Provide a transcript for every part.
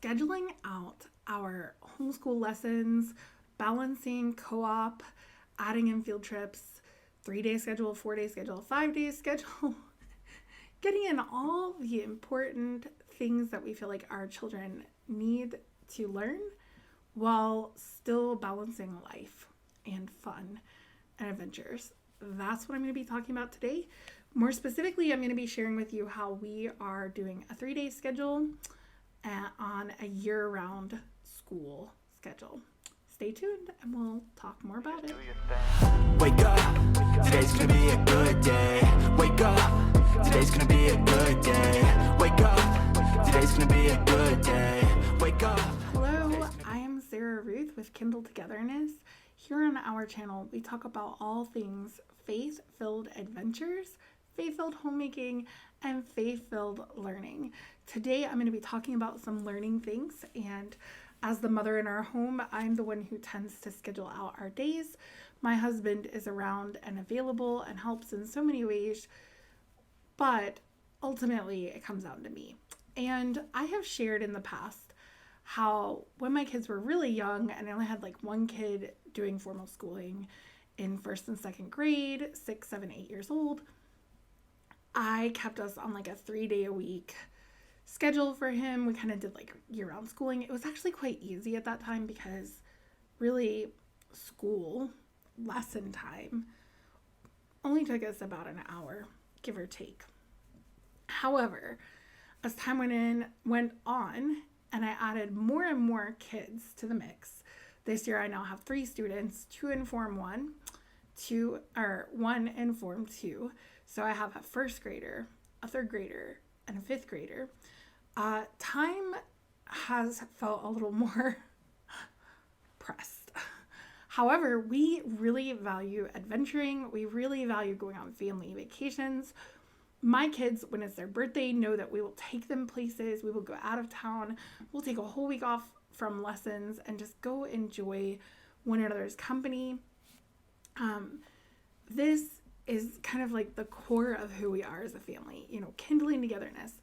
scheduling out our homeschool lessons, balancing co-op, adding in field trips, 3-day schedule, 4-day schedule, 5-day schedule, getting in all the important things that we feel like our children need to learn while still balancing life and fun and adventures. That's what I'm going to be talking about today. More specifically, I'm going to be sharing with you how we are doing a 3-day schedule on a year-round school schedule. Stay tuned and we'll talk more about it. Wake up, today's gonna be a good day. Wake up, today's gonna be a good day. Wake up, today's gonna be a good day. Wake up. Hello, I am Sarah Ruth with Kindle Togetherness. Here on our channel, we talk about all things faith-filled adventures, faith-filled homemaking, and faith-filled learning. Today, I'm going to be talking about some learning things, and as the mother in our home, I'm the one who tends to schedule out our days. My husband is around and available and helps in so many ways, but ultimately it comes down to me. And I have shared in the past how when my kids were really young, and I only had like one kid doing formal schooling in first and second grade, 6, 7, 8 years old, I kept us on like a 3-day-a-week schedule for him. We kind of did like year-round schooling. It was actually quite easy at that time because really school lesson time only took us about an hour, give or take. However, as time went on and I added more and more kids to the mix, this year I now have 3 students, 2 in Form 1, 1 in Form 2. So I have a first grader, a third grader, and a fifth grader. Time has felt a little more pressed. However, we really value adventuring. We really value going on family vacations. My kids, when it's their birthday, know that we will take them places. We will go out of town. We'll take a whole week off from lessons and just go enjoy one another's company. This is kind of like the core of who we are as a family, kindling togetherness,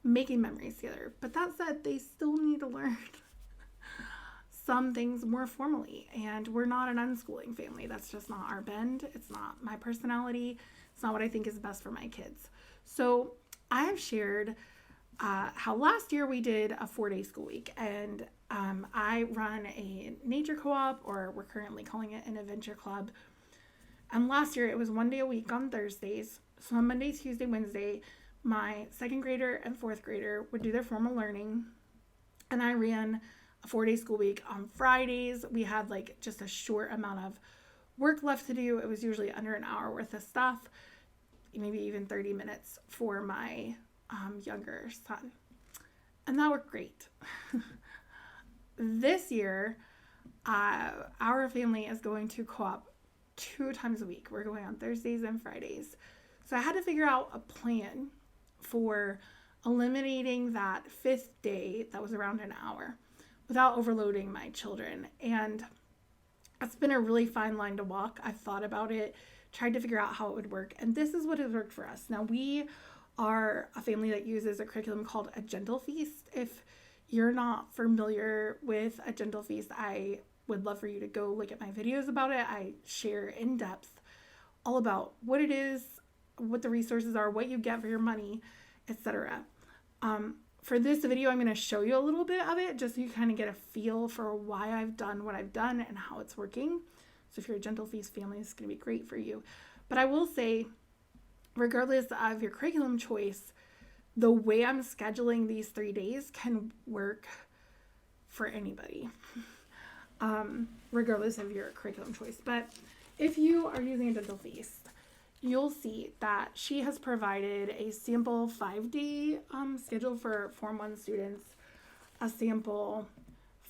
making memories together. But that said, they still need to learn some things more formally. And we're not an unschooling family. That's just not our bend. It's not my personality. It's not what I think is best for my kids. So I have shared how last year we did a 4-day school week. And I run a nature co-op, or we're currently calling it an adventure club. And last year it was 1 day a week on Thursdays. So on Monday, Tuesday, Wednesday, my second grader and fourth grader would do their formal learning. And I ran a 4-day school week. On Fridays, we had like just a short amount of work left to do. It was usually under an hour worth of stuff, maybe even 30 minutes for my younger son. And that worked great. This year, our family is going to co-op 2 times a week. We're going on Thursdays and Fridays. So I had to figure out a plan for eliminating that 5th day that was around an hour without overloading my children. And it's been a really fine line to walk. I've thought about it, tried to figure out how it would work, and this is what has worked for us. Now, we are a family that uses a curriculum called a Gentle Feast. If you're not familiar with a Gentle Feast, I would love for you to go look at my videos about it. I share in depth all about what it is, what the resources are, what you get for your money, etc. For this video, I'm going to show you a little bit of it just so you kind of get a feel for why I've done what I've done and how it's working. So if you're a Gentle Feast family, it's going to be great for you. But I will say, regardless of your curriculum choice, the way I'm scheduling these 3 days can work for anybody. Regardless of your curriculum choice. But if you are using a Gentle Feast, you'll see that she has provided a sample 5-day schedule for Form 1 students, a sample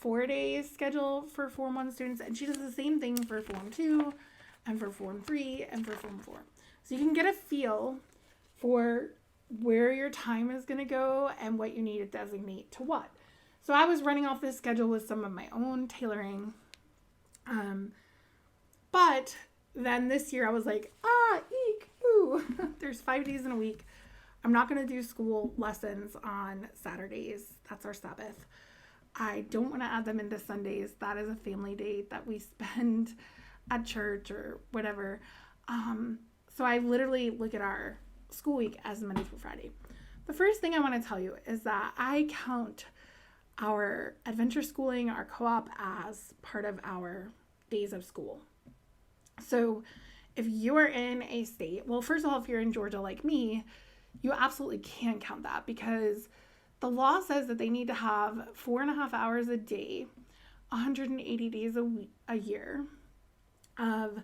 4-day schedule for Form 1 students, and she does the same thing for Form 2 and for Form 3 and for Form 4. So you can get a feel for where your time is going to go and what you need to designate to what. So I was running off this schedule with some of my own tailoring. But then this year I was like, eek, ooh, there's 5 days in a week. I'm not going to do school lessons on Saturdays. That's our Sabbath. I don't want to add them into Sundays. That is a family day that we spend at church or whatever. So I literally look at our school week as Monday through Friday. The first thing I want to tell you is that I count our adventure schooling, our co-op, as part of our days of school. So if you are in a state, well, first of all, if you're in Georgia like me, you absolutely can count that, because the law says that they need to have 4.5 hours a day, 180 days a year of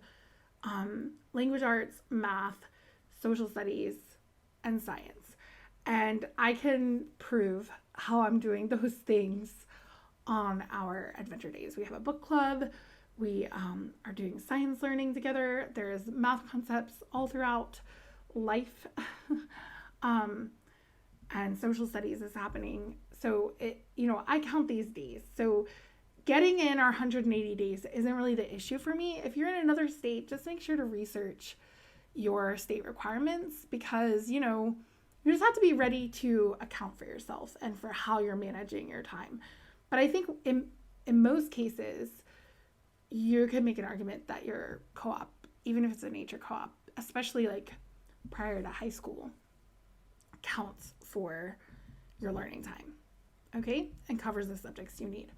language arts, math, social studies, and science. And I can prove how I'm doing those things on our adventure days. We have a book club. We are doing science learning together. There's math concepts all throughout life. And social studies is happening. So I count these days. So getting in our 180 days isn't really the issue for me. If you're in another state, just make sure to research your state requirements, because, you just have to be ready to account for yourself and for how you're managing your time. But I think in most cases, you could make an argument that your co-op, even if it's a nature co-op, especially like prior to high school, counts for your learning time, okay? And covers the subjects you need.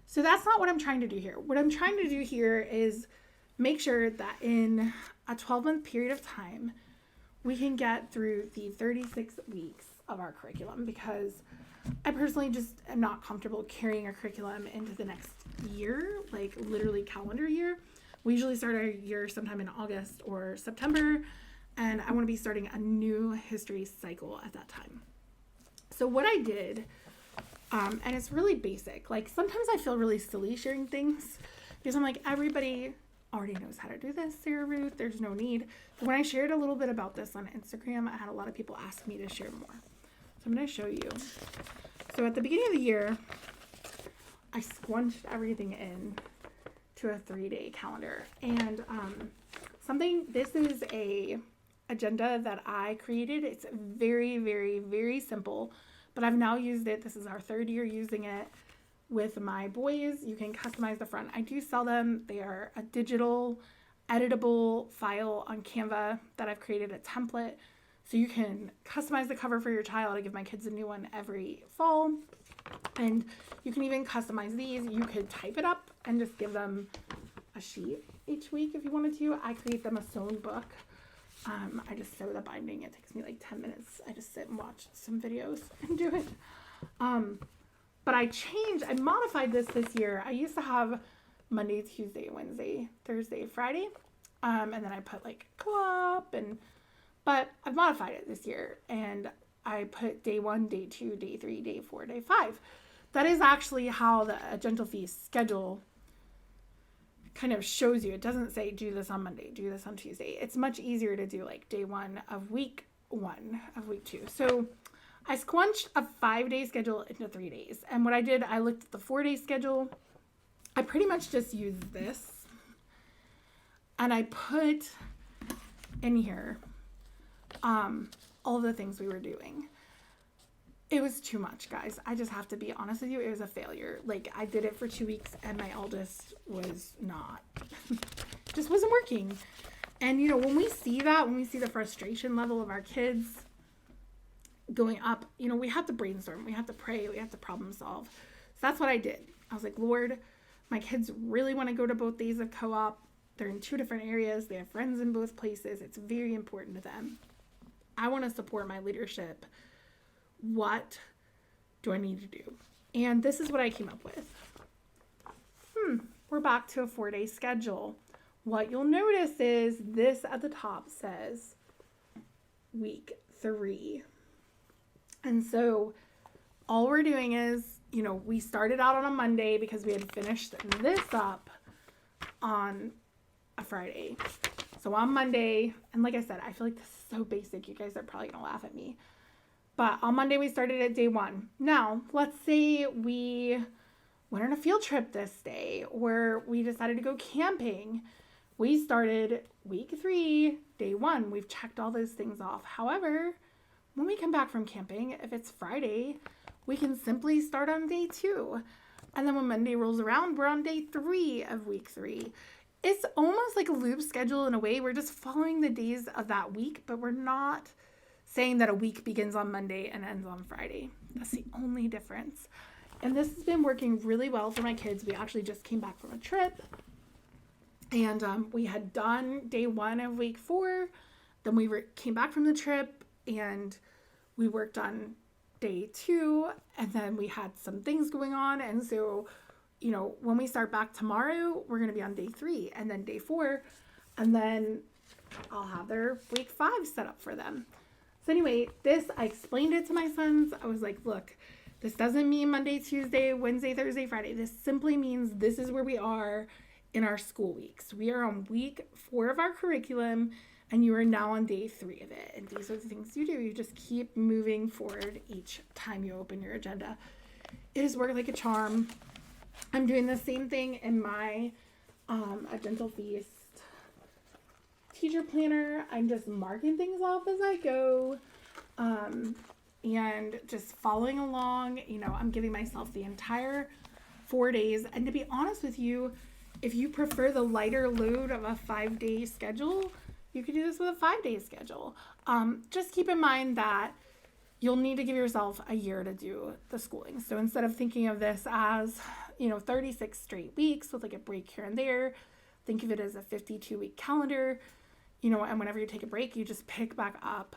So that's not what I'm trying to do here. What I'm trying to do here is make sure that in a 12-month period of time, we can get through the 36 weeks of our curriculum, because I personally just am not comfortable carrying our curriculum into the next year, like literally calendar year. We usually start our year sometime in August or September, and I want to be starting a new history cycle at that time. So what I did, and it's really basic, like sometimes I feel really silly sharing things because I'm like, everybody already knows how to do this, Sarah Ruth, there's no need. But when I shared a little bit about this on Instagram, I had a lot of people ask me to share more. So I'm going to show you. So at the beginning of the year, I squunched everything in to a 3-day calendar. And this is a agenda that I created. It's very, very, very simple, but I've now used it. This is our 3rd year using it with my boys. You can customize the front. I do sell them. They are a digital editable file on Canva that I've created a template. So you can customize the cover for your child. I give my kids a new one every fall. And you can even customize these. You could type it up and just give them a sheet each week if you wanted to. I create them a sewn book. I just sew the binding. It takes me like 10 minutes. I just sit and watch some videos and do it. But I modified this year. I used to have Monday, Tuesday, Wednesday, Thursday, Friday. And then I put like co-op but I've modified it this year, and I put day 1, day 2, day 3, day 4, day 5. That is actually how the Gentle Feast schedule kind of shows you. It doesn't say do this on Monday, do this on Tuesday. It's much easier to do like day 1 of week 1 of week 2. So I squunched a 5-day schedule into 3 days. And what I did, I looked at the 4-day schedule. I pretty much just used this, and I put in here all the things we were doing. It was too much, guys. I just have to be honest with you. It was a failure. Like, I did it for 2 weeks, and my eldest was not, just wasn't working. And, when we see the frustration level of our kids going up, we have to brainstorm. We have to pray. We have to problem solve. So that's what I did. I was like, Lord, my kids really want to go to both days of co-op. They're in 2 different areas. They have friends in both places. It's very important to them. I want to support my leadership. What do I need to do? And this is what I came up with. We're back to a 4-day schedule. What you'll notice is this at the top says week 3. And so all we're doing is, we started out on a Monday because we had finished this up on a Friday. So on Monday, and like I said, I feel like this is so basic. You guys are probably going to laugh at me. But on Monday, we started at day 1. Now, let's say we went on a field trip this day, or we decided to go camping. We started week 3, day 1. We've checked all those things off. However, when we come back from camping, if it's Friday, we can simply start on day 2. And then when Monday rolls around, we're on day 3 of week 3. It's almost like a loop schedule in a way. We're just following the days of that week, but we're not saying that a week begins on Monday and ends on Friday. That's the only difference. And this has been working really well for my kids. We actually just came back from a trip, and we had done day 1 of week 4. Then we came back from the trip and we worked on day 2, and then we had some things going on. And so, when we start back tomorrow, we're going to be on day 3 and then day 4, and then I'll have their week 5 set up for them. So anyway, I explained it to my sons. I was like, look, this doesn't mean Monday, Tuesday, Wednesday, Thursday, Friday. This simply means this is where we are in our school weeks. We are on week 4 of our curriculum, and you are now on day 3 of it. And these are the things you do. You just keep moving forward each time you open your agenda. It has worked like a charm. I'm doing the same thing in my A Gentle Feast teacher planner. I'm just marking things off as I go, and just following along. I'm giving myself the entire 4 days. And to be honest with you, if you prefer the lighter load of a 5-day schedule, you could do this with a 5-day schedule. Just keep in mind that you'll need to give yourself a year to do the schooling. So instead of thinking of this as, 36 straight weeks with like a break here and there, think of it as a 52-week calendar, and whenever you take a break, you just pick back up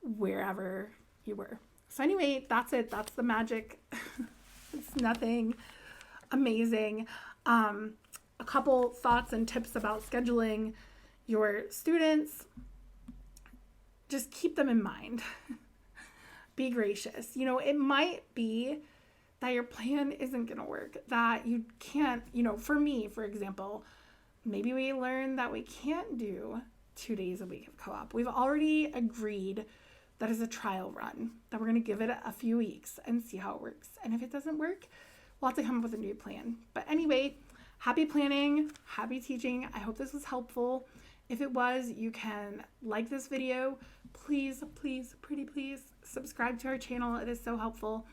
wherever you were. So anyway, that's it. That's the magic. It's nothing amazing. A couple thoughts and tips about scheduling your students. Just keep them in mind. Be gracious. It might be that your plan isn't going to work, that you can't, for me, for example, maybe we learned that we can't do 2 days a week of co-op. We've already agreed that as a trial run, that we're going to give it a few weeks and see how it works. And if it doesn't work, we'll have to come up with a new plan. But anyway, happy planning, happy teaching. I hope this was helpful. If it was, you can like this video. Please, please, pretty please, subscribe to our channel. It is so helpful.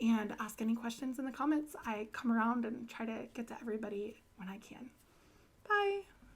And ask any questions in the comments. I come around and try to get to everybody when I can. Bye.